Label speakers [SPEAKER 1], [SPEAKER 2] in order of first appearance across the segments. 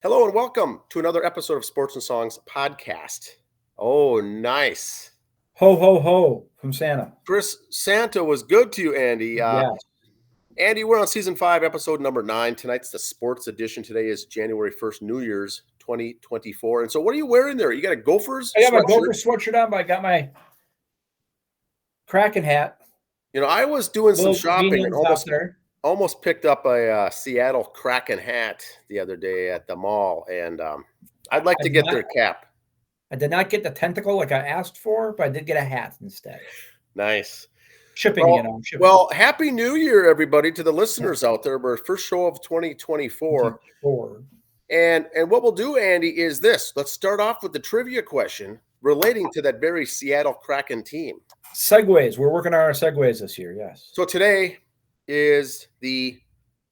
[SPEAKER 1] Hello and welcome to another episode of Sports and Songs podcast. Oh, nice.
[SPEAKER 2] Ho, ho, ho from Santa.
[SPEAKER 1] Chris, Santa was good to you, Andy.
[SPEAKER 2] Yes.
[SPEAKER 1] Andy, we're on season 5, episode number 9. Tonight's the sports edition. Today is January 1st, New Year's 2024. And so what are you wearing there? You got a Gophers
[SPEAKER 2] I got my
[SPEAKER 1] sweatshirt?
[SPEAKER 2] Gopher sweatshirt on, but I got my Kraken hat.
[SPEAKER 1] You know, I was doing some
[SPEAKER 2] Little
[SPEAKER 1] shopping and
[SPEAKER 2] convenience
[SPEAKER 1] almost picked up a Seattle Kraken hat the other day at the mall. And I'd like to get their cap.
[SPEAKER 2] I did not get the tentacle like I asked for, but I did get a hat instead.
[SPEAKER 1] Nice.
[SPEAKER 2] Shipping.
[SPEAKER 1] Well, Happy New Year, everybody, to the listeners out there. Our first show of 2024. And what we'll do, Andy, is this. Let's start off with the trivia question relating to that very Seattle Kraken team.
[SPEAKER 2] Segues. We're working on our segues this year, yes.
[SPEAKER 1] So today is the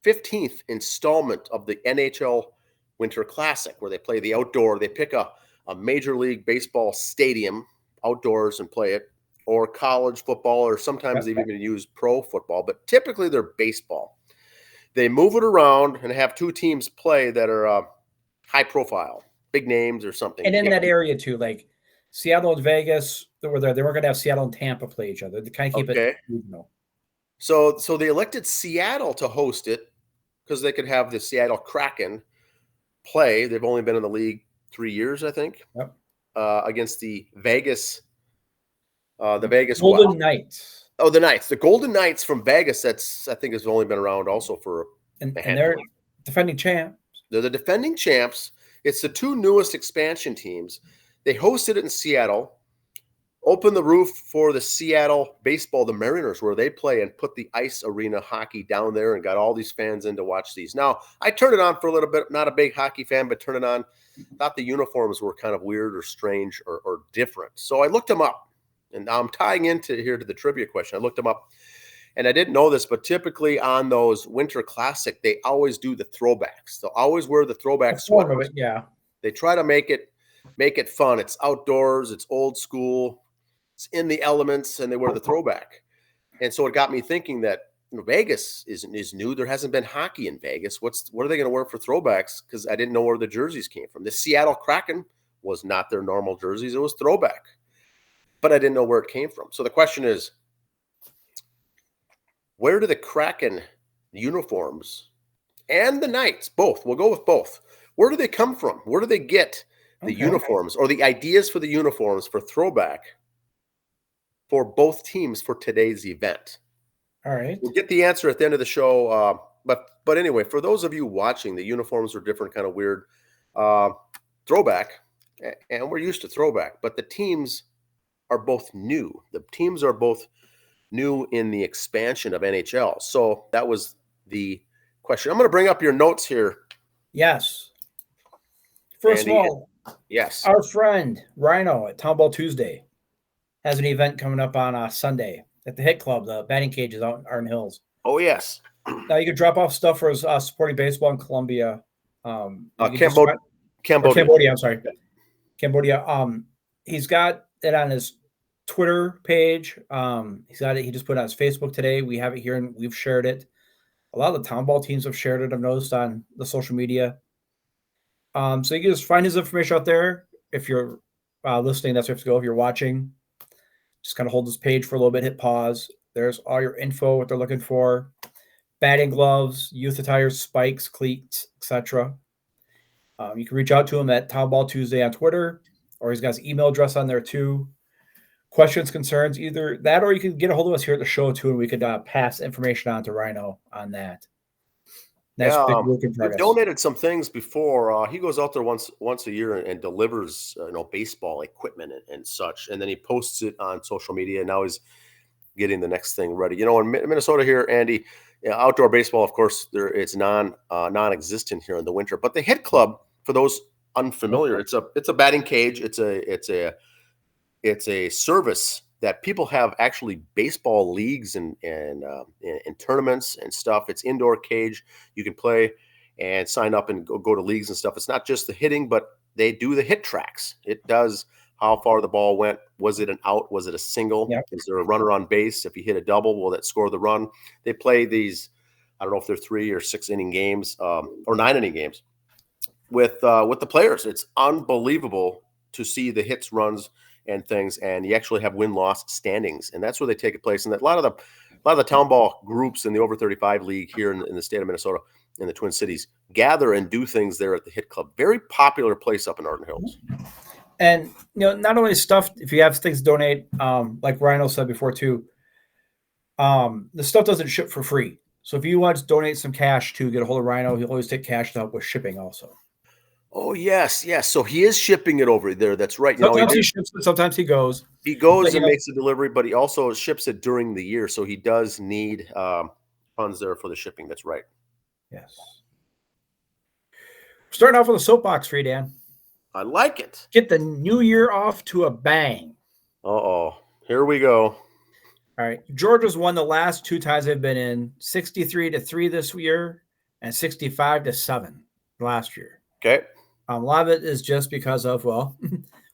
[SPEAKER 1] 15th installment of the NHL Winter Classic, where they play the outdoor. They pick a Major League Baseball stadium outdoors and play it, or college football, or sometimes they've even used pro football, but typically they're baseball. They move it around and have two teams play that are high profile, big names or something.
[SPEAKER 2] And in that area too, like Seattle and Vegas, they weren't going to have Seattle and Tampa play each other. They kind of keep it regional.
[SPEAKER 1] So they elected Seattle to host it because they could have the Seattle Kraken play. They've only been in the league 3 years, I think, against the Vegas
[SPEAKER 2] Golden Knights.
[SPEAKER 1] Oh, the Knights. The Golden Knights from Vegas, I think has only been around also for
[SPEAKER 2] and they're defending champs.
[SPEAKER 1] They're the defending champs. It's the two newest expansion teams. They hosted it in Seattle, opened the roof for the Seattle baseball, the Mariners, where they play, and put the ice arena hockey down there and got all these fans in to watch these. Now, I turned it on for a little bit. Not a big hockey fan, but turned it on. Thought the uniforms were kind of weird or strange or different. So I looked them up. And now I'm tying into the trivia question. I looked them up, and I didn't know this, but typically on those Winter Classic, they always do the throwbacks. They'll always wear the throwback sweaters. They try to make it fun. It's outdoors. It's old school. It's in the elements, and they wear the throwback. And so it got me thinking that Vegas is new. There hasn't been hockey in Vegas. What are they going to wear for throwbacks? Because I didn't know where the jerseys came from. The Seattle Kraken was not their normal jerseys. It was throwback. But I didn't know where it came from. So the question is, where do the Kraken uniforms and the Knights, both, we'll go with both, where do they come from? Where do they get the uniforms or the ideas for the uniforms for throwback for both teams for today's event?
[SPEAKER 2] All right.
[SPEAKER 1] We'll get the answer at the end of the show. But anyway, for those of you watching, the uniforms are different, kind of weird throwback, and we're used to throwback, but the teams are both new. The teams are both new in the expansion of NHL. So that was the question. I'm going to bring up your notes here.
[SPEAKER 2] Yes. First of all,
[SPEAKER 1] yes,
[SPEAKER 2] our friend Rhino at Town Ball Tuesday has an event coming up on Sunday at the Hit Club, the batting cages out in Arden Hills.
[SPEAKER 1] Oh, yes.
[SPEAKER 2] Now you can drop off stuff for supporting baseball in Colombia.
[SPEAKER 1] Cambodia.
[SPEAKER 2] I'm sorry. Cambodia. He's got it on his Twitter page. He's got it. He just put it on his Facebook today. We have it here and we've shared it. A lot of the Town Ball teams have shared it. I've noticed on the social media. So you can just find his information out there. If you're listening, that's where you have to go. If you're watching, just kind of hold this page for a little bit, hit pause. There's all your info, what they're looking for. Batting gloves, youth attire, spikes, cleats, etc. You can reach out to him at Town Ball Tuesday on Twitter, or he's got his email address on there too. Questions, concerns, either that or you can get a hold of us here at the show too, and we could pass information on to Rhino on that. That's big work in progress.
[SPEAKER 1] We've donated some things before. He goes out there once a year and delivers baseball equipment and such, and then he posts it on social media. And now he's getting the next thing ready. In Minnesota here, Andy, outdoor baseball, of course, it's non-existent here in the winter. But the Hit Club, for those unfamiliar, it's a batting cage. It's a service that people have actually baseball leagues and tournaments and stuff. It's indoor cage. You can play and sign up and go to leagues and stuff. It's not just the hitting, but they do the hit tracks. It does how far the ball went. Was it an out? Was it a single?
[SPEAKER 2] Yep.
[SPEAKER 1] Is there a runner on base? If you hit a double, will that score the run? They play these, I don't know if they're 3 or 6 inning games or 9 inning games. with the players. It's unbelievable to see the hits, runs, and things, and you actually have win-loss standings, and that's where they take place. And that a lot of the town ball groups in the over 35 league here in the state of Minnesota, in the Twin Cities, gather and do things there at the Hit Club. Very popular place up in Arden Hills.
[SPEAKER 2] And not only stuff, if you have things to donate, like Rhino said before too, the stuff doesn't ship for free. So if you want to donate some cash to get a hold of Rhino, he'll always take cash to help with shipping also.
[SPEAKER 1] Oh, yes. So he is shipping it over there. That's right.
[SPEAKER 2] Sometimes he ships it, sometimes he goes.
[SPEAKER 1] He goes and makes a delivery, but he also ships it during the year. So he does need funds there for the shipping. That's right.
[SPEAKER 2] Yes. Starting off with a soapbox for you, Dan.
[SPEAKER 1] I like it.
[SPEAKER 2] Get the new year off to a bang.
[SPEAKER 1] Uh-oh. Here we go.
[SPEAKER 2] All right. Georgia's won the last 2 times they've been in, 63-3 this year and 65-7 last year.
[SPEAKER 1] Okay.
[SPEAKER 2] A lot of it is just because of,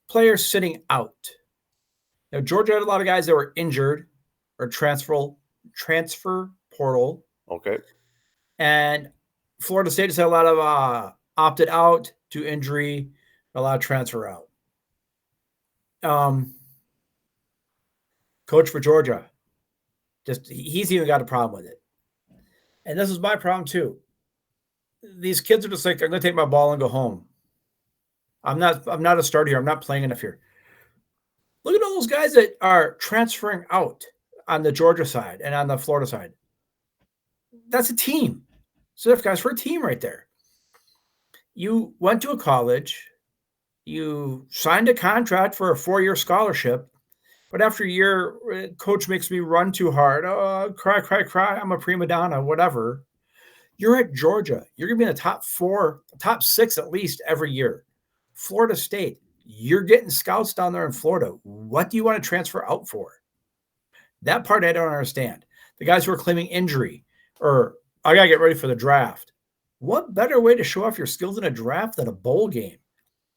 [SPEAKER 2] players sitting out. Now, Georgia had a lot of guys that were injured or transfer portal.
[SPEAKER 1] Okay.
[SPEAKER 2] And Florida State has had a lot of opted out to injury, a lot of transfer out. Coach for Georgia, he's even got a problem with it. And this is my problem too. These kids are just like, I'm going to take my ball and go home. I'm not a starter here. I'm not playing enough here. Look at all those guys that are transferring out on the Georgia side and on the Florida side. That's a team. So if guys, for a team right there. You went to a college, you signed a contract for a 4-year scholarship, but after a year, coach makes me run too hard. Oh, cry. I'm a prima donna, whatever. You're at Georgia. You're going to be in the top 4, top 6 at least every year. Florida State, you're getting scouts down there in Florida. What do you want to transfer out for? That part I don't understand. The guys who are claiming injury or I got to get ready for the draft. What better way to show off your skills in a draft than a bowl game?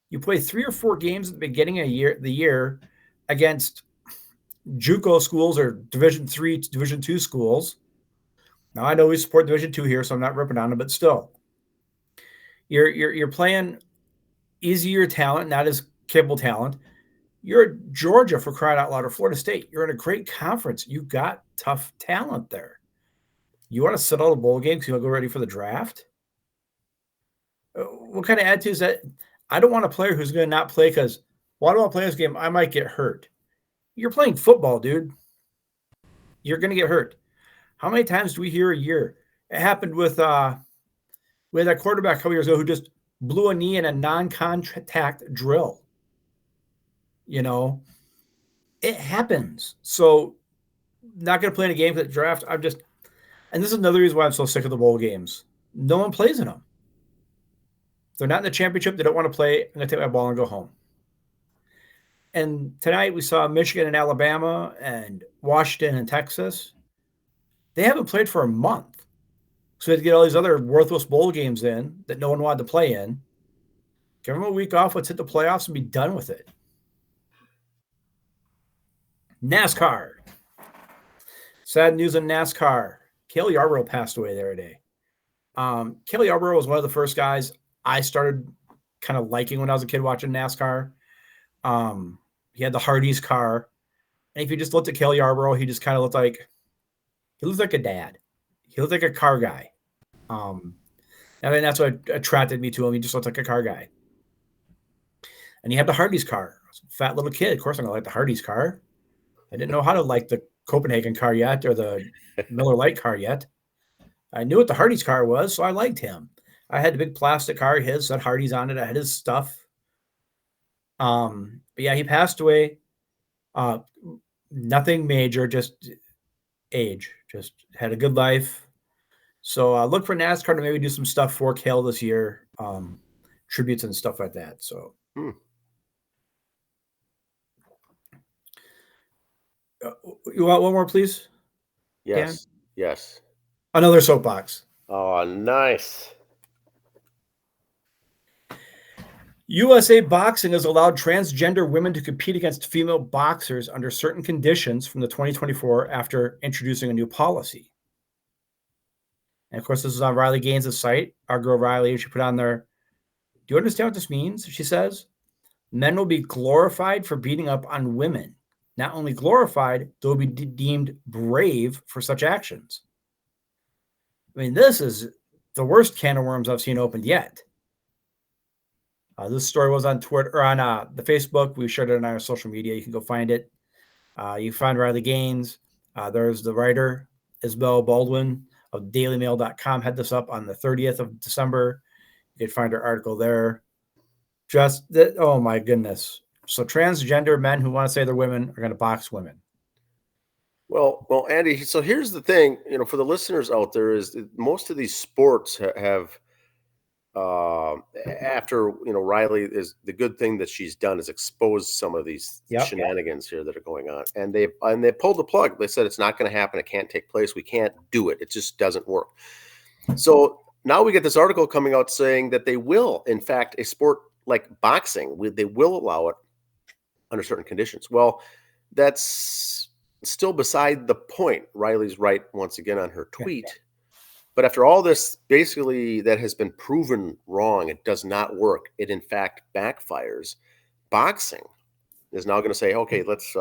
[SPEAKER 2] You play 3 or 4 games at the beginning of the year against JUCO schools or Division III, Division II schools. Now I know we support Division II here, so I'm not ripping on them, but still, you're playing easier talent, not as capable talent. You're at Georgia, for crying out loud, or Florida State. You're in a great conference. You got tough talent there. You want to sit out a bowl game because you want to go ready for the draft? What kind of attitude is that? I don't want a player who's going to not play because, I don't want to play this game. I might get hurt. You're playing football, dude. You're going to get hurt. How many times do we hear a year? It happened with that quarterback a couple years ago who just blew a knee in a non-contact drill. It happens. So not going to play in a game for the draft. And this is another reason why I'm so sick of the bowl games. No one plays in them. They're not in the championship. They don't want to play. I'm going to take my ball and go home. And tonight we saw Michigan and Alabama and Washington and Texas. They haven't played for a month. So they had to get all these other worthless bowl games in that no one wanted to play in. Give them a week off. Let's hit the playoffs and be done with it. NASCAR. Sad news in NASCAR. Cale Yarborough passed away there today. Cale Yarborough was one of the first guys I started kind of liking when I was a kid watching NASCAR. He had the Hardee's car. And if you just looked at Cale Yarborough, he just kind of looked like a dad. He looked like a car guy. And that's what attracted me to him. He just looked like a car guy. And he had the Hardee's car. I was a fat little kid. Of course, I'm going to like the Hardee's car. I didn't know how to like the Copenhagen car yet or the Miller Lite car yet. I knew what the Hardee's car was, so I liked him. I had the big plastic car, his, that Hardee's on it. I had his stuff. But yeah, he passed away. Nothing major, just age. Just had a good life. So look for NASCAR to maybe do some stuff for Cale this year. Tributes and stuff like that. So you want one more, please?
[SPEAKER 1] Yes.
[SPEAKER 2] Dan?
[SPEAKER 1] Yes.
[SPEAKER 2] Another soapbox.
[SPEAKER 1] Oh, nice.
[SPEAKER 2] USA Boxing has allowed transgender women to compete against female boxers under certain conditions from the 2024 after introducing a new policy. And of course, this is on Riley Gaines' site. Our girl Riley, she put on there Do you understand what this means? She says, men will be glorified for beating up on women. Not only glorified, they'll be deemed brave for such actions. I mean, this is the worst can of worms I've seen opened yet. This story was on Twitter or on the Facebook. We shared it on our social media. You can go find it. You find Riley Gaines. There's the writer, Isabel Baldwin of dailymail.com. Had this up on the 30th of December. You can find her article there. Just that, oh my goodness. So transgender men who want to say they're women are going to box women.
[SPEAKER 1] Well, Andy, so here's the thing, for the listeners out there is most of these sports have after, Riley is the good thing that she's done is exposed some of these shenanigans here that are going on. And they pulled the plug. They said it's not going to happen. It can't take place. We can't do it. It just doesn't work. So now we get this article coming out saying that they will, in fact, a sport like boxing, they will allow it under certain conditions. Well, that's still beside the point. Riley's right once again on her tweet. But after all this, basically, that has been proven wrong. It does not work. It, in fact, backfires. Boxing is now going to say, okay, let's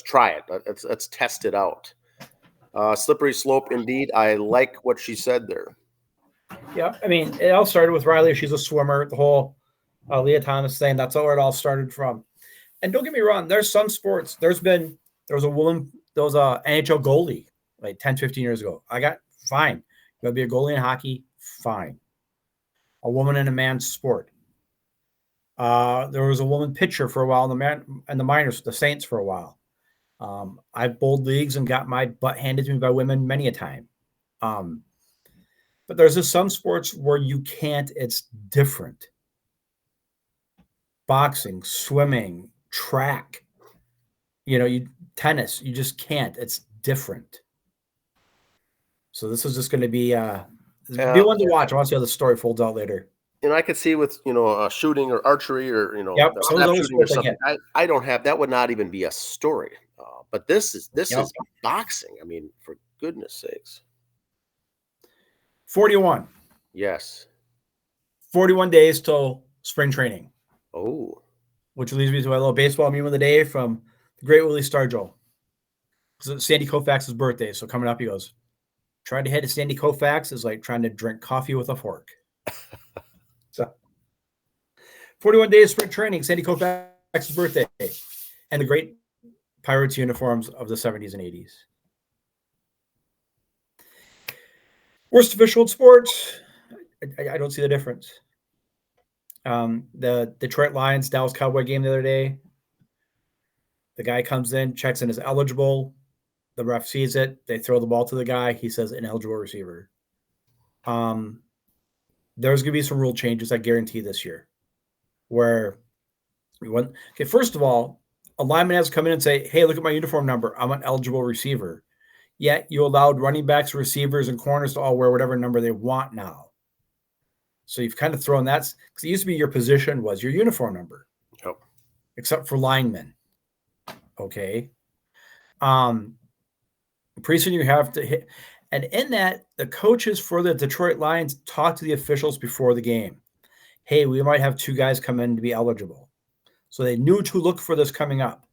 [SPEAKER 1] try it. Let's test it out. Slippery slope, indeed. I like what she said there.
[SPEAKER 2] Yeah, I mean, it all started with Riley. She's a swimmer. The whole Leah Thomas thing, that's where it all started from. And don't get me wrong, there's some sports. There was an NHL goalie like 10, 15 years ago. Fine. You want to be a goalie in hockey? Fine. A woman in a man's sport. There was a woman pitcher for a while in the minors, the Saints for a while. I've bowled leagues and got my butt handed to me by women many a time. But there's just some sports where you can't. It's different. Boxing, swimming, track, tennis, you just can't. It's different. So this is just going to be one to watch. I want to see how the story folds out later.
[SPEAKER 1] And I could see with, shooting or archery or,
[SPEAKER 2] shooting or something.
[SPEAKER 1] I don't have, that would not even be a story. But this is boxing. I mean, for goodness sakes.
[SPEAKER 2] 41.
[SPEAKER 1] Yes. 41
[SPEAKER 2] days till spring training.
[SPEAKER 1] Oh.
[SPEAKER 2] Which leads me to my little baseball meme of the day from the great Willie Stargell. It's Sandy Koufax's birthday. So coming up, he goes, trying to hit a Sandy Koufax is like trying to drink coffee with a fork. So 41 days spring training, Sandy Koufax's birthday, and the great Pirates uniforms of the 70s and 80s. Worst official in sports, I don't see the difference. The Detroit Lions Dallas Cowboy game the other day, the guy comes in, checks in as eligible. The ref sees it. They throw the ball to the guy. He says ineligible receiver. There's going to be some rule changes, I guarantee, this year. Where first of all, a lineman has to come in and say, hey, look at my uniform number. I'm an eligible receiver. Yet you allowed running backs, receivers, and corners to all wear whatever number they want now. So you've kind of thrown that, because it used to be your position was your uniform number.
[SPEAKER 1] Yep.
[SPEAKER 2] Except for linemen. Okay. Pretty soon you have to hit. And in that, the coaches for the Detroit Lions talk to the officials before the game. Hey, we might have two guys come in to be eligible. So they knew to look for this coming up.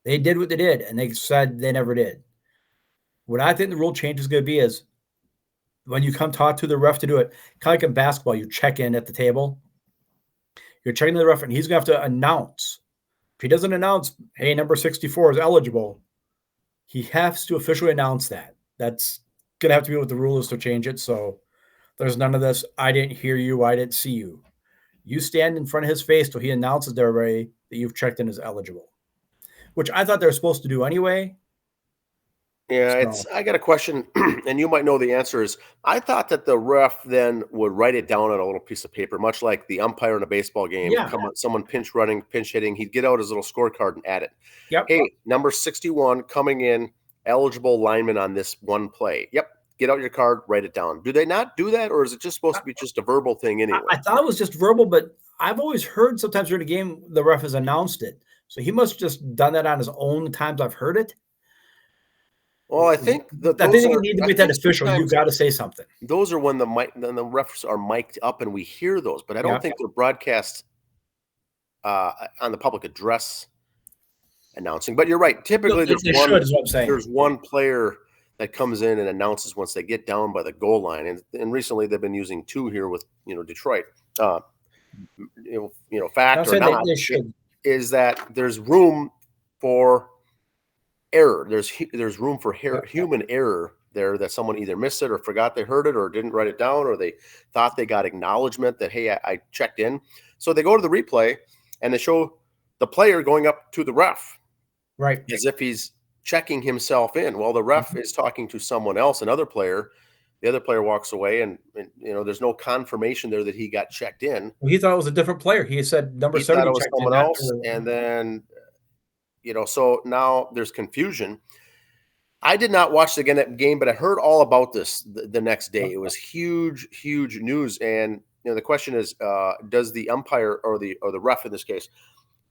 [SPEAKER 2] They did what they did, and they said they never did. What I think the rule change is going to be is when you come talk to the ref to do it, kind of like in basketball, you check in at the table. You're checking the ref, and he's going to have to announce. If he doesn't announce, hey, number 64 is eligible, he has to officially announce that. That's going to have to be what the rule is to change it. So there's none of this, I didn't hear you, I didn't see you. You stand in front of his face till he announces to everybody that you've checked in as eligible, which I thought they were supposed to do anyway.
[SPEAKER 1] Yeah, I got a question, and you might know the answer is, I thought that the ref then would write it down on a little piece of paper, much like the umpire in a baseball game.
[SPEAKER 2] Yeah.
[SPEAKER 1] Someone pinch running, pinch hitting, he'd get out his little scorecard and add it.
[SPEAKER 2] Yep.
[SPEAKER 1] Hey, number 61 coming in, eligible lineman on this one play. Yep. Get out your card, write it down. Do they not do that, or is it just supposed to be just a verbal thing anyway?
[SPEAKER 2] I thought it was just verbal, but I've always heard sometimes during the game the ref has announced it. So he must have just done that on his own the times I've heard it.
[SPEAKER 1] Well, I think that
[SPEAKER 2] I
[SPEAKER 1] those
[SPEAKER 2] think you
[SPEAKER 1] are.
[SPEAKER 2] need to
[SPEAKER 1] I
[SPEAKER 2] make that
[SPEAKER 1] think
[SPEAKER 2] official. You
[SPEAKER 1] sometimes
[SPEAKER 2] got to say something.
[SPEAKER 1] those are when the refs are mic'd up and we hear those, but I don't
[SPEAKER 2] Yeah.
[SPEAKER 1] think they're broadcast on the public address announcing. But you're right.
[SPEAKER 2] No,
[SPEAKER 1] Typically,
[SPEAKER 2] they should, is what I'm saying.
[SPEAKER 1] there's one player that comes in and announces once they get down by the goal line, and recently they've been using two here with Detroit. Fact
[SPEAKER 2] I'm
[SPEAKER 1] or
[SPEAKER 2] saying
[SPEAKER 1] not,
[SPEAKER 2] they should.
[SPEAKER 1] is that there's room for error. There's room for human error there, that someone either missed it or forgot they heard it or didn't write it down, or they thought they got acknowledgement that, hey, I checked in. So they go to the replay and they show the player going up to the ref,
[SPEAKER 2] Right.
[SPEAKER 1] as if he's checking himself in. Well, the ref is talking to someone else, another player. The other player walks away, and there's no confirmation there that he got checked in.
[SPEAKER 2] Well, he thought it was a different player. He said number
[SPEAKER 1] He
[SPEAKER 2] 70
[SPEAKER 1] thought it was
[SPEAKER 2] checked in.
[SPEAKER 1] someone else, and then so now there's confusion. I did not watch the game, but I heard all about this the next day. It was huge, huge news. And the question is, does the umpire or the ref in this case,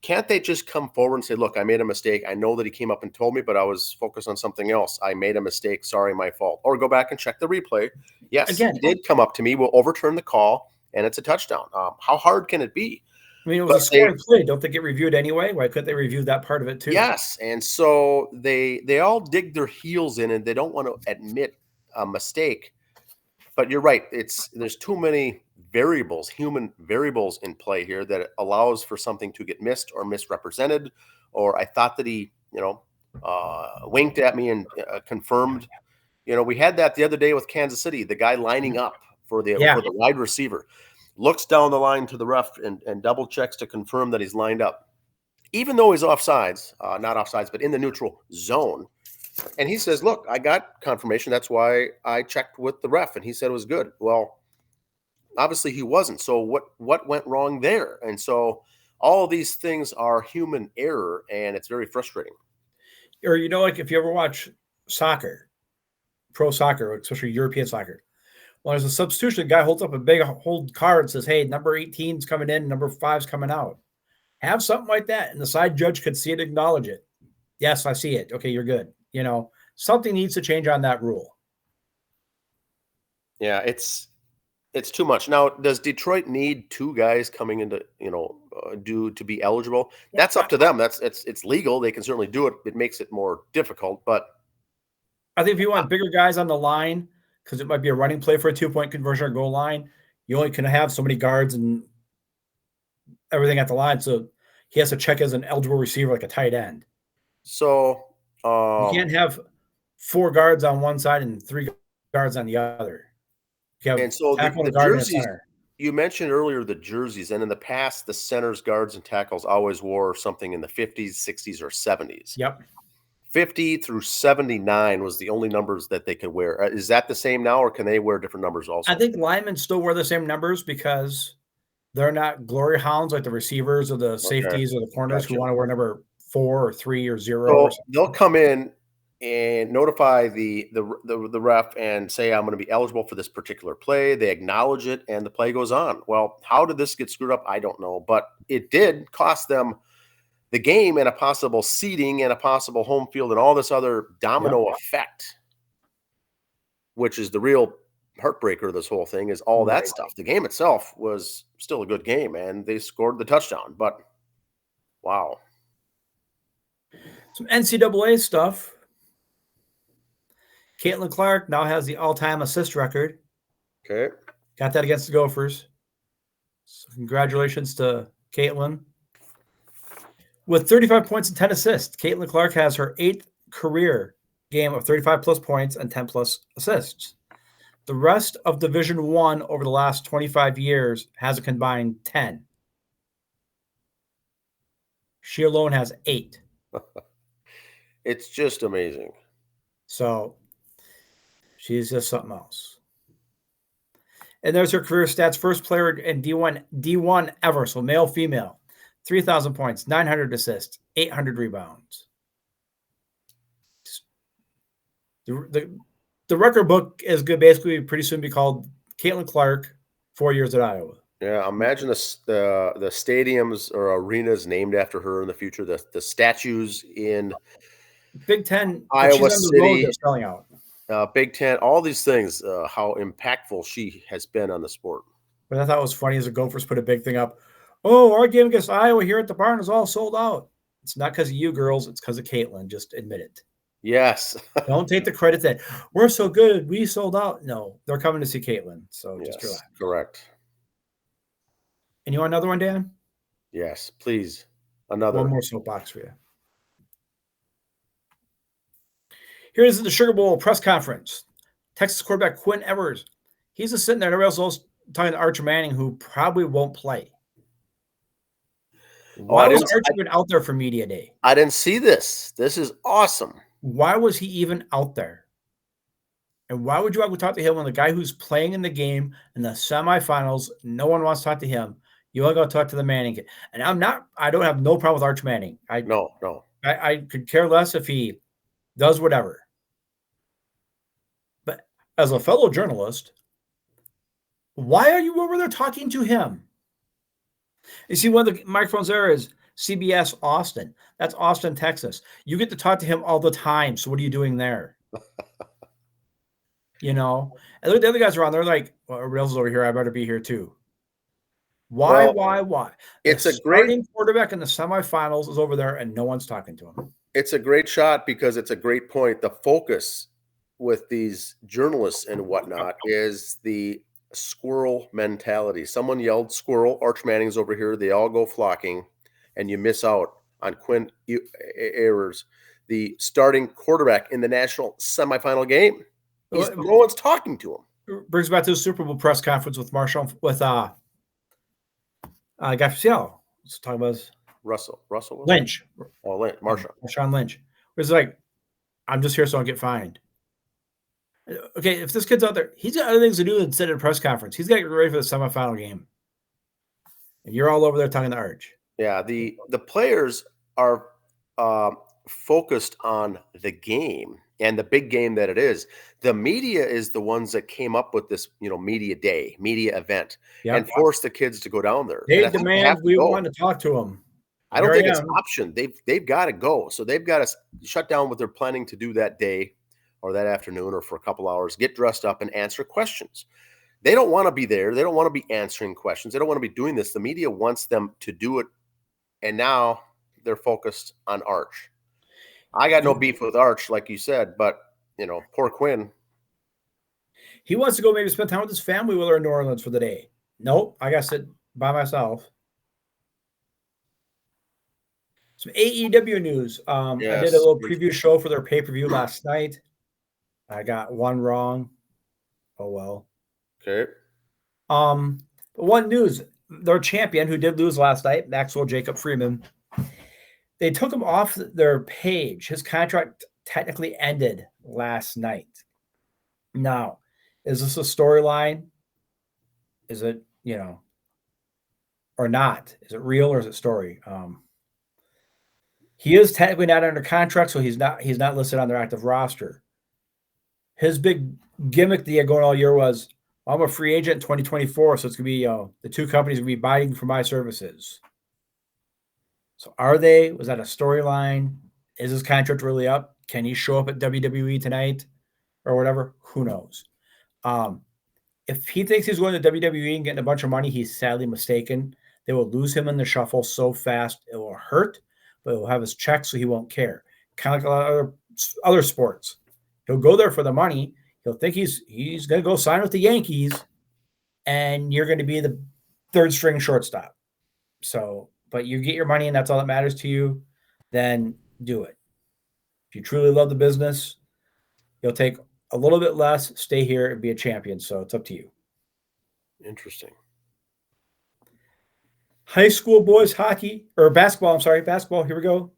[SPEAKER 1] can't they just come forward and say, "Look, I made a mistake. I know that he came up and told me, but I was focused on something else. I made a mistake. Sorry, my fault." Or go back and check the replay. Yes,
[SPEAKER 2] Again,
[SPEAKER 1] he did come up to me. We'll overturn the call, and it's a touchdown. How hard can it be?
[SPEAKER 2] I mean, it was a scoring play. Don't they get reviewed anyway? Why couldn't they review that part of it too?
[SPEAKER 1] Yes, and so they all dig their heels in, and they don't want to admit a mistake. But you're right. There's too many human variables in play here, that allows for something to get missed or misrepresented. Or I thought that he, winked at me and confirmed. We had that the other day with Kansas City. The guy lining up for the wide receiver looks down the line to the ref and double checks to confirm that he's lined up, even though he's offsides, not offsides, but in the neutral zone. And he says, "Look, I got confirmation. That's why I checked with the ref, and he said it was good." Well, obviously he wasn't. So what went wrong there? And so all of these things are human error, and it's very frustrating.
[SPEAKER 2] Or like if you ever watch soccer, pro soccer, especially European soccer, when there's a substitution, the guy holds up a big hold card and says, "Hey, number 18's coming in, number 5's coming out." Have something like that, and the side judge could see it, acknowledge it. Yes, I see it. Okay, you're good. Something needs to change on that rule.
[SPEAKER 1] Yeah, it's too much. Now, does Detroit need two guys coming into to be eligible? That's up to them. It's legal. They can certainly do it. It makes it more difficult, but
[SPEAKER 2] I think if you want bigger guys on the line, because it might be a running play for a 2-point conversion or goal line, you only can have so many guards and everything at the line. So he has to check as an eligible receiver, like a tight end.
[SPEAKER 1] So
[SPEAKER 2] you can't have 4 guards on one side and 3 guards on the other.
[SPEAKER 1] And so the jerseys, you mentioned earlier the jerseys, and in the past, the centers, guards, and tackles always wore something in the 50s, 60s, or 70s.
[SPEAKER 2] Yep.
[SPEAKER 1] 50 through 79 was the only numbers that they could wear. Is that the same now, or can they wear different numbers also?
[SPEAKER 2] I think linemen still wear the same numbers because they're not glory hounds like the receivers or the safeties or the corners who want to wear number 4 or 3 or 0.
[SPEAKER 1] So they'll come in and notify the ref and say, "I'm going to be eligible for this particular play." They acknowledge it, and the play goes on. Well, how did this get screwed up? I don't know, but it did cost them the game and a possible seeding and a possible home field and all this other domino effect, which is the real heartbreaker of this whole thing, is all that stuff. The game itself was still a good game, and they scored the touchdown, but wow.
[SPEAKER 2] Some NCAA stuff. Caitlin Clark now has the all-time assist record.
[SPEAKER 1] Okay.
[SPEAKER 2] Got that against the Gophers. So congratulations to Caitlin. With 35 points and 10 assists, Caitlin Clark has her 8th career game of 35-plus points and 10-plus assists. The rest of Division I over the last 25 years has a combined 10. She alone has 8.
[SPEAKER 1] It's just amazing.
[SPEAKER 2] So she's just something else. And there's her career stats. First player in D1 ever, so male, female. 3,000 points, 900 assists, 800 rebounds. The record book is good. Basically, pretty soon be called Caitlin Clark, 4 years at Iowa.
[SPEAKER 1] Yeah, imagine the stadiums or arenas named after her in the future. The statues in
[SPEAKER 2] Big Ten,
[SPEAKER 1] Iowa
[SPEAKER 2] she's on the road,
[SPEAKER 1] City,
[SPEAKER 2] they're selling out.
[SPEAKER 1] Big Ten, all these things, how impactful she has been on the sport.
[SPEAKER 2] But I thought it was funny as the Gophers put a big thing up. Oh, our game against Iowa here at the barn is all sold out. It's not because of you girls. It's because of Caitlin. Just admit it.
[SPEAKER 1] Yes.
[SPEAKER 2] Don't take the credit that we're so good. We sold out. No, they're coming to see Caitlin. So just relax.
[SPEAKER 1] Correct.
[SPEAKER 2] And you want another one, Dan?
[SPEAKER 1] Yes, please. Another.
[SPEAKER 2] One more soapbox for you. Here is the Sugar Bowl press conference. Texas quarterback Quinn Ewers. He's just sitting there. Everybody else talking to Archer Manning, who probably won't play. Why was Archer even out there for media day?
[SPEAKER 1] I didn't see this. This is awesome.
[SPEAKER 2] Why was he even out there? And why would you want to talk to him when the guy who's playing in the game in the semifinals, no one wants to talk to him? You want to go talk to the Manning kid. And I don't have no problem with Arch Manning.
[SPEAKER 1] No.
[SPEAKER 2] I could care less if he does whatever. But as a fellow journalist, why are you over there talking to him? You see, one of the microphones there is CBS Austin. That's Austin, Texas. You get to talk to him all the time. So what are you doing there? You know? And look at the other guys around. They're like, well, everybody else is over here. I better be here too. Why?
[SPEAKER 1] It's
[SPEAKER 2] the
[SPEAKER 1] a great
[SPEAKER 2] starting quarterback in the semifinals is over there and no one's talking to him.
[SPEAKER 1] It's a great shot because it's a great point. The focus with these journalists and whatnot is the squirrel mentality. Someone yelled squirrel, Arch Manning's over here. They all go flocking, and you miss out on Quinn Ewers, the starting quarterback in the national semifinal game. No one's talking to him.
[SPEAKER 2] Brings back to the Super Bowl press conference with Marshall, with guy from Seattle. Let's talk about
[SPEAKER 1] Russell
[SPEAKER 2] Lynch.
[SPEAKER 1] Oh, Lynch.
[SPEAKER 2] Marshawn Lynch. It's like, I'm just here so I don't get fined. Okay, if this kid's out there, he's got other things to do than sit at a press conference. He's got to get ready for the semifinal game. And you're all over there talking to Arch.
[SPEAKER 1] Yeah, the players are focused on the game and the big game that it is. The media is the ones that came up with this, media day, media event, and forced the kids to go down there.
[SPEAKER 2] They demand we want to talk to them.
[SPEAKER 1] I don't think it's an option. They've got to go. So they've got to shut down what they're planning to do that day or that afternoon or for a couple hours, get dressed up and answer questions. They don't want to be there. They don't want to be answering questions. They don't want to be doing this. The media wants them to do it. And now they're focused on Arch. I got no beef with Arch, like you said, but, poor Quinn.
[SPEAKER 2] He wants to go maybe spend time with his family while they're in New Orleans for the day. Nope, I got to sit by myself. Some AEW news. I did a little preview show for their pay-per-view last night. I got one wrong. Oh, well.
[SPEAKER 1] Okay.
[SPEAKER 2] One news. Their champion, who did lose last night, Maxwell Jacob Freeman, they took him off their page. His contract technically ended last night. Now, is this a storyline? Is it, or not? Is it real or is it story? He is technically not under contract, so he's not listed on their active roster. His big gimmick that he had going all year was, I'm a free agent in 2024, so it's going to be the two companies will be bidding for my services. So are they? Was that a storyline? Is his contract really up? Can he show up at WWE tonight or whatever? Who knows? If he thinks he's going to WWE and getting a bunch of money, he's sadly mistaken. They will lose him in the shuffle so fast it will hurt, but he'll have his check so he won't care. Kind of like a lot of other sports. He'll go there for the money. He'll think he's going to go sign with the Yankees, and you're going to be the third string shortstop. So, but you get your money and that's all that matters to you, then do it. If you truly love the business, you'll take a little bit less, stay here and be a champion. So it's up to you.
[SPEAKER 1] Interesting.
[SPEAKER 2] High school boys hockey or basketball. Basketball. Here we go.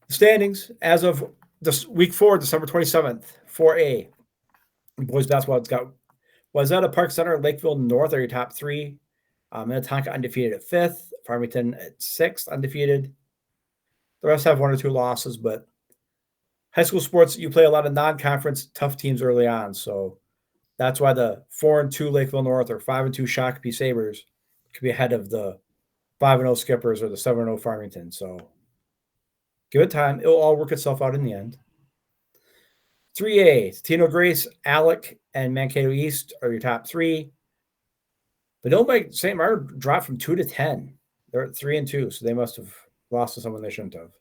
[SPEAKER 2] Standings as of this week 4, December 27th, 4A. Boys basketball, it's got Wayzata Park Center, Lakeville North are your top 3. Minnetonka undefeated at 5th. Farmington at 6th, undefeated. The rest have 1 or 2 losses, but high school sports, you play a lot of non-conference tough teams early on. So that's why the 4-2 Lakeville North or 5-2 Shakopee Sabres could be ahead of the 5-0 Skippers or the 7-0 Farmington. So Give it time. It'll all work itself out in the end. 3A, Tino Grace, Alec, and Mankato East are your top three. But Illinois St. Margaret dropped from 2 to 10. They're at 3 and 2, so they must have lost to someone they shouldn't have.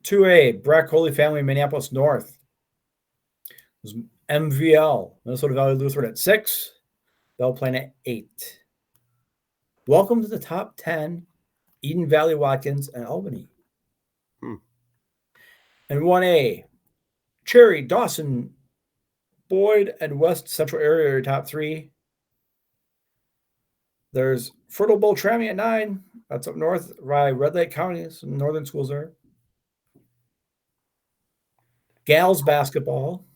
[SPEAKER 2] 2A, Breck Holy Family, Minneapolis North. It was MVL, Minnesota Valley Lutheran at 6. Bell Plain at 8. Welcome to the top 10, Eden Valley Watkins and Albany. And 1A, Cherry, Dawson, Boyd, and West Central area are your top three. There's Fertile Beltrami at 9. That's up north by Red Lake County. Some northern schools there. Gals basketball.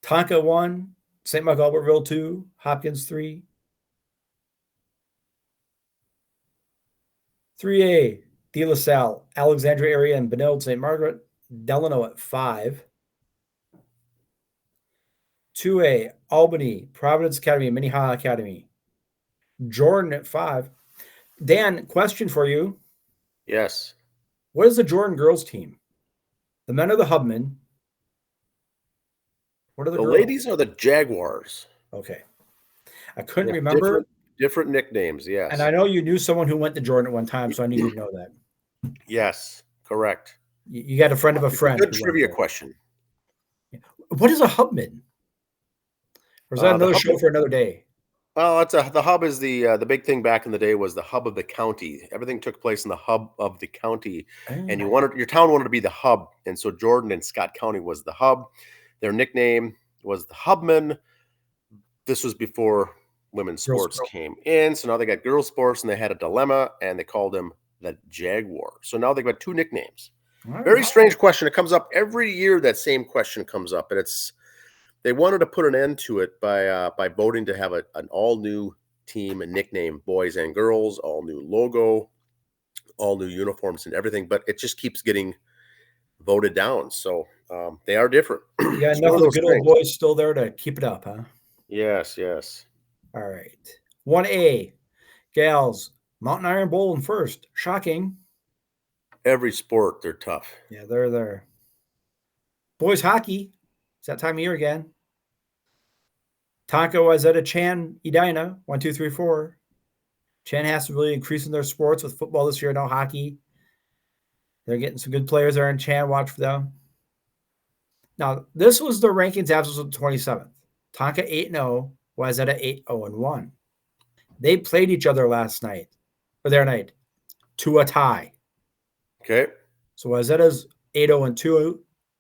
[SPEAKER 2] Tonka 1. St. Michael Albertville 2. Hopkins 3. 3A. De La Salle, Alexandria area, and Benilde St. Margaret. Delano at 5. 2A. Albany, Providence Academy, Minnehaha Academy. Jordan at 5. Dan, question for you.
[SPEAKER 1] Yes.
[SPEAKER 2] What is the Jordan girls team? The men are the Hubmen. What are the girls?
[SPEAKER 1] Ladies are the Jaguars.
[SPEAKER 2] Okay. I couldn't remember.
[SPEAKER 1] Different nicknames, yes.
[SPEAKER 2] And I know you knew someone who went to Jordan at one time, so I need you to know that.
[SPEAKER 1] Yes, correct.
[SPEAKER 2] You got a friend of a friend.
[SPEAKER 1] Good trivia question.
[SPEAKER 2] What is a Hubman? Or is that another show for another day?
[SPEAKER 1] Well, the hub is the big thing back in the day was the hub of the county. Everything took place in the hub of the county, and your town wanted to be the hub, and so Jordan and Scott County was the hub. Their nickname was the Hubmen. This was before women's sports came in, so now they got girls sports, and they had a dilemma, and they called them the Jaguar. So now they've got two nicknames. Very strange question. It comes up every year. That same question comes up, and they wanted to put an end to it by voting to have an all new team and nickname, boys and girls, all new logo, all new uniforms and everything. But it just keeps getting voted down. So they are different.
[SPEAKER 2] You got enough of the good old boys still there to keep it up, huh?
[SPEAKER 1] Yes, yes.
[SPEAKER 2] All right. 1A, Gals, Mountain Iron Bowl in first. Shocking.
[SPEAKER 1] Every sport, they're tough.
[SPEAKER 2] Yeah, they're there. Boys hockey. It's that time of year again. Tonka Wayzata Chan Edina, 1, 2, 3, 4. Chan has to really increase in their sports with football this year, no hockey. They're getting some good players there in Chan. Watch for them. Now, this was the rankings as of the 27th. Tonka 8-0, Wayzata 8-0-1. They played each other their night, to a tie.
[SPEAKER 1] Okay.
[SPEAKER 2] So Wayzata's 8-0-2,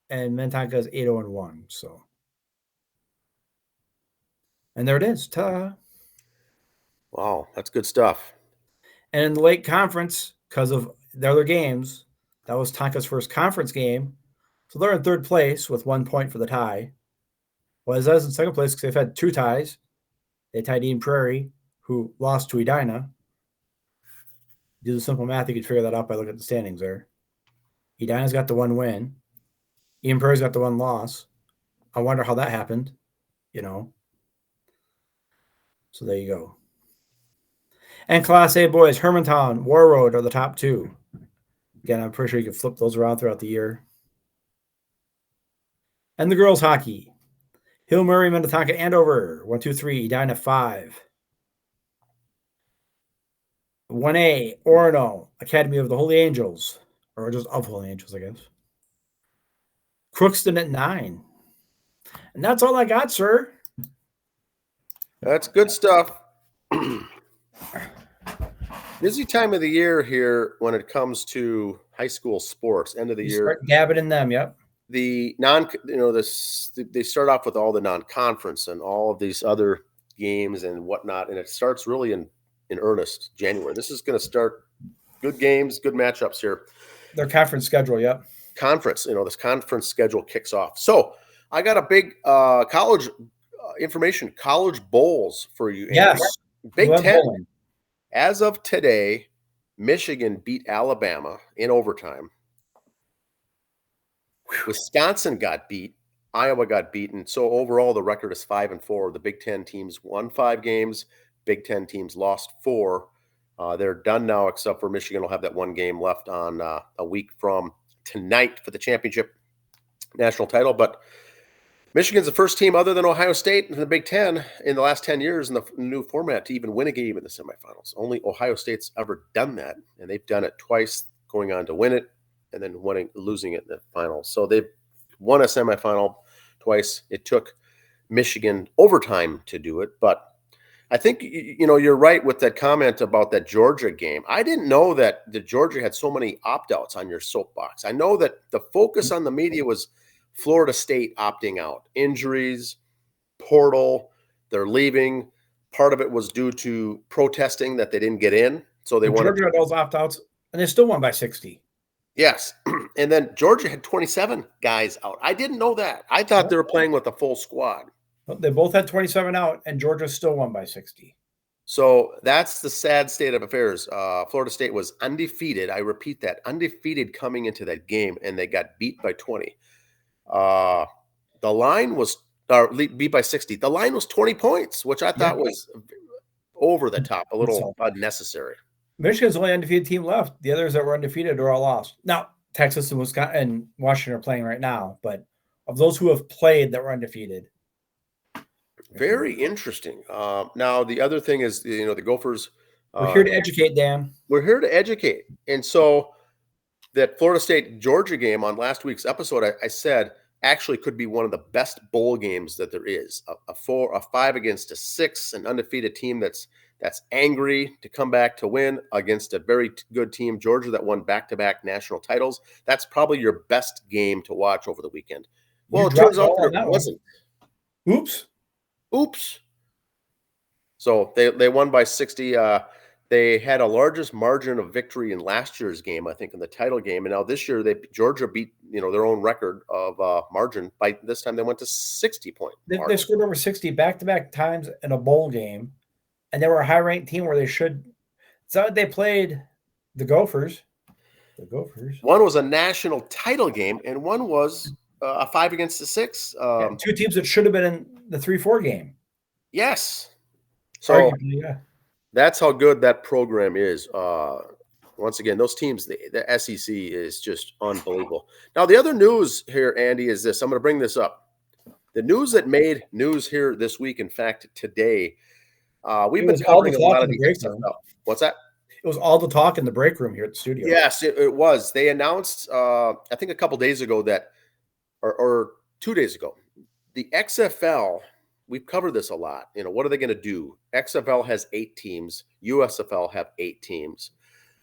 [SPEAKER 2] and Minnetonka's 8-0-1. So, and there it is. Ta.
[SPEAKER 1] Wow, that's good stuff.
[SPEAKER 2] And in the Lake Conference, because of the other games, that was Tonka's first conference game. So they're in third place with 1 point for the tie. Wayzata's in second place because they've had two ties. They tied Eden Prairie, who lost to Edina. Do the simple math, you could figure that out by looking at the standings there. Edina's got the 1 win. Eden Prairie's got the 1 loss. I wonder how that happened, So there you go. And Class A boys, Hermantown, War Road are the top 2. Again, I'm pretty sure you can flip those around throughout the year. And the girls hockey. Hill Murray, Minnetonka, Andover, 1, 2, 3, Edina 5. 1A, Orono, Academy of the Holy Angels, or just of Holy Angels, I guess. Crookston at 9. And that's all I got, sir.
[SPEAKER 1] That's good stuff. Busy time of the year here when it comes to high school sports. End of the year,
[SPEAKER 2] start dabbing in them. Yep.
[SPEAKER 1] The they start off with all the non-conference and all of these other games and whatnot, and it starts really in earnest January. This is going to start good games, good matchups here.
[SPEAKER 2] Their conference schedule, yep.
[SPEAKER 1] Conference, this conference schedule kicks off. So I got a big college information, college bowls for you.
[SPEAKER 2] Yes.
[SPEAKER 1] Big Ten. Bowling. As of today, Michigan beat Alabama in overtime. Wisconsin got beat. Iowa got beaten. So overall, the record is 5-4. The Big Ten teams won 5 games. Big Ten teams lost 4. They're done now, except for Michigan will have that one game left on a week from tonight for the championship national title. But Michigan's the first team other than Ohio State in the Big Ten in the last 10 years in the new format to even win a game in the semifinals. Only Ohio State's ever done that, and they've done it twice, going on to win it and then losing it in the finals. So they've won a semifinal twice. It took Michigan overtime to do it, but I think you're right with that comment about that Georgia game. I didn't know that the Georgia had so many opt-outs on your soapbox. I know that the focus on the media was Florida State opting out, injuries, portal, they're leaving. Part of it was due to protesting that they didn't get in, so they wanted
[SPEAKER 2] Georgia had those opt-outs, and they still won by 60.
[SPEAKER 1] Yes, and then Georgia had 27 guys out. I didn't know that. I thought they were playing with a full squad.
[SPEAKER 2] They both had 27 out, and Georgia still won by 60.
[SPEAKER 1] So that's the sad state of affairs. Florida State was undefeated. I repeat that, undefeated coming into that game, and they got beat by 20. The line was beat by 60. The line was 20 points, which I thought was over the top, a little unnecessary.
[SPEAKER 2] Michigan's the only undefeated team left. The others that were undefeated are all lost. Now, Texas and Wisconsin and Washington are playing right now, but of those who have played that were undefeated.
[SPEAKER 1] Very interesting. Now, the other thing is, the Gophers.
[SPEAKER 2] We're here to educate, Dan.
[SPEAKER 1] We're here to educate. And so that Florida State-Georgia game on last week's episode, I said, actually could be one of the best bowl games that there is. A 5 against a 6, an undefeated team that's angry to come back to win against a very good team, Georgia, that won back-to-back national titles. That's probably your best game to watch over the weekend. Well, it turns out it wasn't. Oops. So they won by 60. They had a largest margin of victory in last year's game, I think, in the title game. And now this year, Georgia beat their own record of margin. By this time, they went to 60 point.
[SPEAKER 2] They scored over 60 back-to-back times in a bowl game, and they were a high-ranked team where they should. So they played the Gophers.
[SPEAKER 1] One was a national title game, and one was a 5 against a 6.
[SPEAKER 2] Two teams that should have been in the 3-4 game.
[SPEAKER 1] Yes. So that's how good that program is. Once again, those teams, the SEC is just unbelievable. Now, the other news here, Andy, is this. I'm going to bring this up. The news that made news here this week, in fact, today, we've been covering a lot of the XFL. What's that?
[SPEAKER 2] It was all the talk in the break room here at the studio.
[SPEAKER 1] Yes, it was. They announced, I think a couple days ago or 2 days ago, the XFL, we've covered this a lot. What are they going to do? XFL has 8 teams. USFL have 8 teams.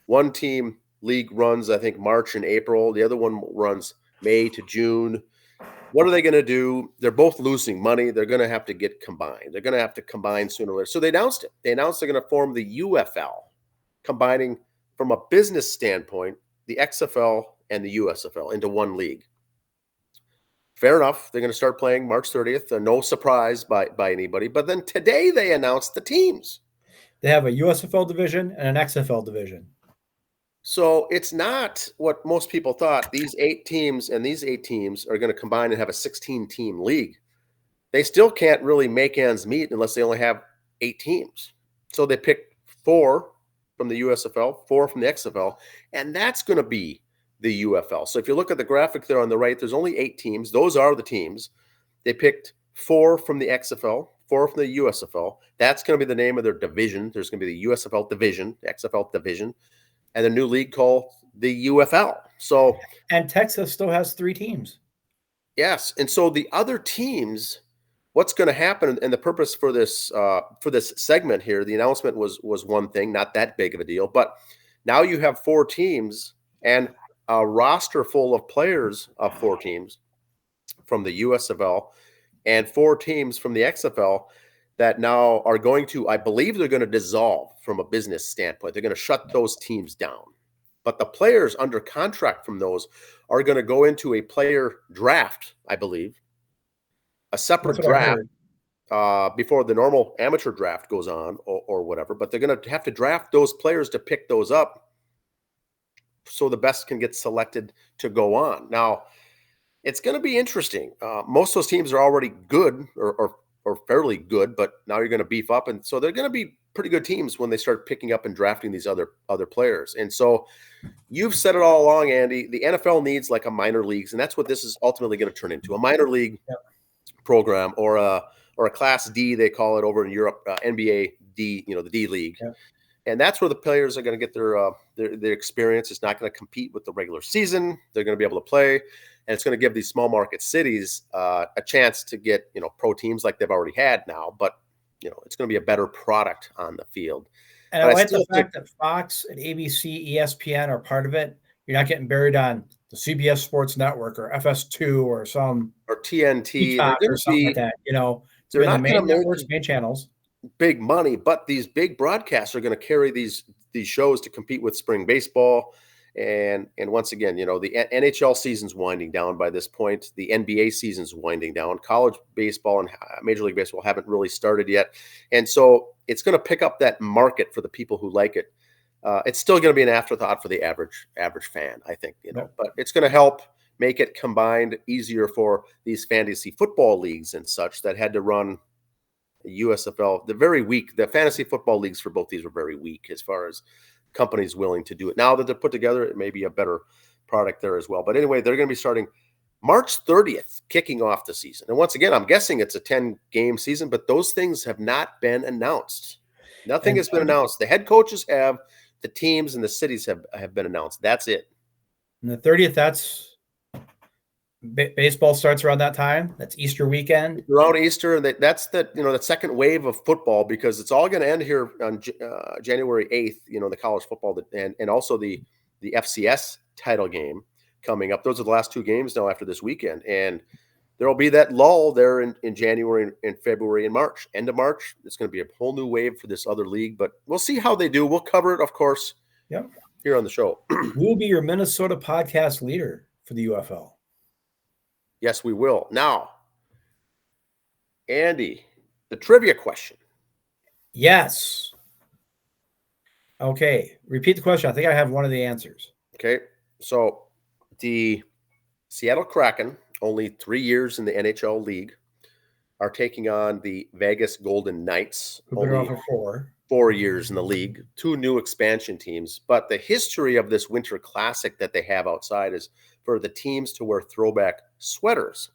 [SPEAKER 1] One team league runs, I think, March and April. The other one runs May to June. What are they going to do? They're both losing money. They're going to have to get combined. They're going to have to combine sooner or later. So they announced it. They announced they're going to form the UFL, combining from a business standpoint the XFL and the USFL into one league. Fair enough. They're going to start playing March 30th. No surprise by anybody. But then today they announced the teams.
[SPEAKER 2] They have a USFL division and an XFL division.
[SPEAKER 1] So it's not what most people thought. These 8 teams and these 8 teams are going to combine and have a 16-team league. They still can't really make ends meet unless they only have 8 teams. So they picked 4 from the USFL, 4 from the XFL, and that's going to be the UFL. So if you look at the graphic there on the right, there's only 8 teams. Those are the teams. They picked 4 from the XFL, 4 from the USFL. That's going to be the name of their division. There's going to be the USFL division, the XFL division, and the new league called the UFL. So,
[SPEAKER 2] and Texas still has 3 teams.
[SPEAKER 1] Yes, and so the other teams, what's going to happen, and the purpose for this segment here, the announcement was one thing, not that big of a deal, but now you have 4 teams and a roster full of players of 4 teams from the USFL and 4 teams from the XFL that now are going to, I believe they're going to dissolve from a business standpoint. They're going to shut those teams down. But the players under contract from those are going to go into a player draft, I believe, a separate draft before the normal amateur draft goes on or whatever. But they're going to have to draft those players to pick those up so the best can get selected to go on. Now, it's going to be interesting. Most of those teams are already good or fairly good, but now you're going to beef up. And so they're going to be pretty good teams when they start picking up and drafting these other players. And so you've said it all along, Andy, the NFL needs like a minor leagues, and that's what this is ultimately going to turn into, a minor league program or a Class D, they call it over in Europe, NBA D, the D League.
[SPEAKER 2] Yeah.
[SPEAKER 1] And that's where the players are going to get their experience. It's not going to compete with the regular season. They're going to be able to play, and it's going to give these small market cities a chance to get pro teams like they've already had now. But it's going to be a better product on the field.
[SPEAKER 2] And I like the fact that Fox and ABC, ESPN are part of it. You're not getting buried on the CBS Sports Network or FS2 or
[SPEAKER 1] TNT
[SPEAKER 2] or something like that.
[SPEAKER 1] They're not
[SPEAKER 2] main networks, main channels.
[SPEAKER 1] Big money, but these big broadcasts are going to carry these shows to compete with spring baseball. And once again, the NHL season's winding down by this point. The NBA season's winding down. College baseball and Major League Baseball haven't really started yet. And so it's going to pick up that market for the people who like it. It's still going to be an afterthought for the average fan, I think, but it's going to help make it combined easier for these fantasy football leagues and such that had to run USFL. They're very weak. The fantasy football leagues for both these were very weak as far as companies willing to do it. Now that they're put together, it may be a better product there as well. But anyway, they're going to be starting March 30th, kicking off the season. And once again, I'm guessing it's a 10-game season, but those things have not been announced. Nothing has been announced. The head coaches have, the teams and the cities have been announced. That's it.
[SPEAKER 2] And the 30th, that's baseball starts around that time. That's Easter weekend.
[SPEAKER 1] Around Easter, and that's the second wave of football, because it's all going to end here on January 8th. The college football and also the FCS title game coming up. Those are the last two games now after this weekend, and there will be that lull there in January and February and March. End of March, it's going to be a whole new wave for this other league, but we'll see how they do. We'll cover it, of course, here on the show.
[SPEAKER 2] We'll be your Minnesota podcast leader for the UFL.
[SPEAKER 1] Yes, we will. Now, Andy, the trivia question.
[SPEAKER 2] Yes. Okay. Repeat the question. I think I have one of the answers.
[SPEAKER 1] Okay. So the Seattle Kraken, only 3 years in the NHL league, are taking on the Vegas Golden Knights.
[SPEAKER 2] Who've been around for
[SPEAKER 1] 4 years in the league, two new expansion teams. But the history of this Winter Classic that they have outside is for the teams to wear throwback sweaters.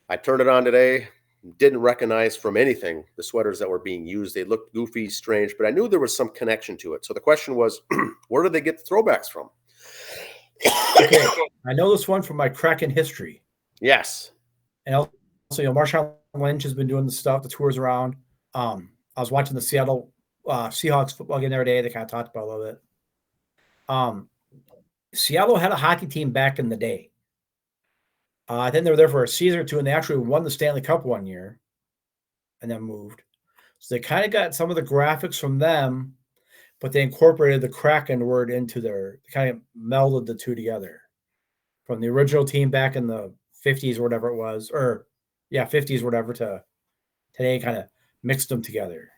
[SPEAKER 1] I turned it on today, didn't recognize from anything the sweaters that were being used. They looked goofy, strange, but I knew there was some connection to it. So the question was, where did they get the throwbacks from?
[SPEAKER 2] Okay, I know this one from my Kraken history.
[SPEAKER 1] Yes.
[SPEAKER 2] And also, Marshawn Lynch has been doing the stuff, the tours around. I was watching the Seattle Seahawks football game the other day. They kind of talked about a little bit. Seattle had a hockey team back in the day. I think they were there for a season or two, and they actually won the Stanley Cup one year and then moved. So they kind of got some of the graphics from them, but they incorporated the Kraken word into they kind of melded the two together. From the original team back in the 50s or whatever it was, 50s or whatever, to today, kind of mixed them together.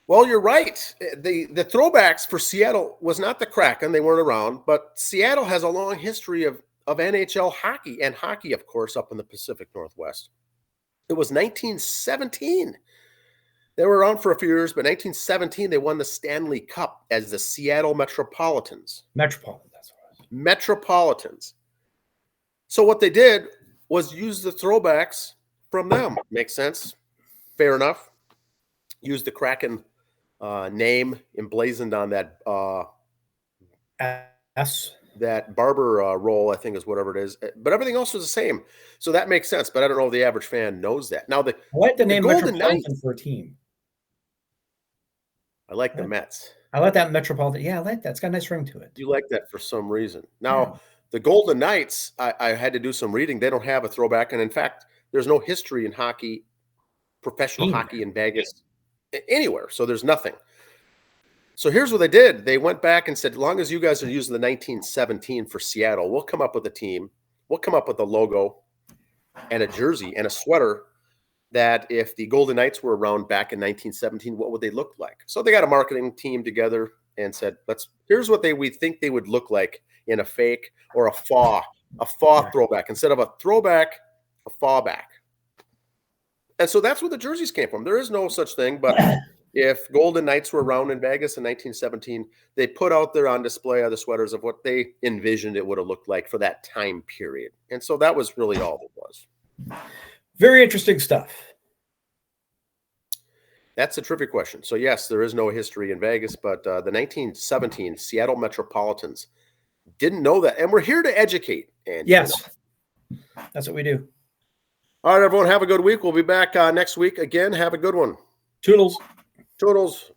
[SPEAKER 1] Well, you're right. The throwbacks for Seattle was not the Kraken. They weren't around, but Seattle has a long history of NHL hockey, and hockey, of course, up in the Pacific Northwest. It was 1917. They were around for a few years, but 1917, they won the Stanley Cup as the Seattle Metropolitans.
[SPEAKER 2] That's what it was.
[SPEAKER 1] Metropolitans. So what they did was use the throwbacks from them. Makes sense. Fair enough. Use the Kraken name emblazoned on that that barber roll, I think is whatever it is. But everything else was the same. So that makes sense. But I don't know if the average fan knows that. Now, I
[SPEAKER 2] like the name Metropolitan for a team.
[SPEAKER 1] I like the Mets.
[SPEAKER 2] I like that Metropolitan. Yeah, I like that. It's got a nice ring to it.
[SPEAKER 1] You like that for some reason. Now, the Golden Knights, I had to do some reading. They don't have a throwback. And in fact, there's no history in hockey, professional hockey in Vegas, anywhere. So there's nothing. So here's what they did. They went back and said, as long as you guys are using the 1917 for Seattle, we'll come up with a team. We'll come up with a logo and a jersey and a sweater that if the Golden Knights were around back in 1917, what would they look like? So they got a marketing team together and said, here's what we think they would look like in a fake or a faux throwback. Instead of a throwback, a fallback. And so that's where the jerseys came from. There is no such thing, but if Golden Knights were around in Vegas in 1917, they put out there on display the sweaters of what they envisioned it would have looked like for that time period. And so that was really all it was.
[SPEAKER 2] Very interesting stuff.
[SPEAKER 1] That's a trivia question. So, yes, there is no history in Vegas, but the 1917 Seattle Metropolitans didn't know that. And we're here to educate. And
[SPEAKER 2] yes, that's what we do.
[SPEAKER 1] All right, everyone, have a good week. We'll be back next week again. Have a good one.
[SPEAKER 2] Toodles.
[SPEAKER 1] Toodles.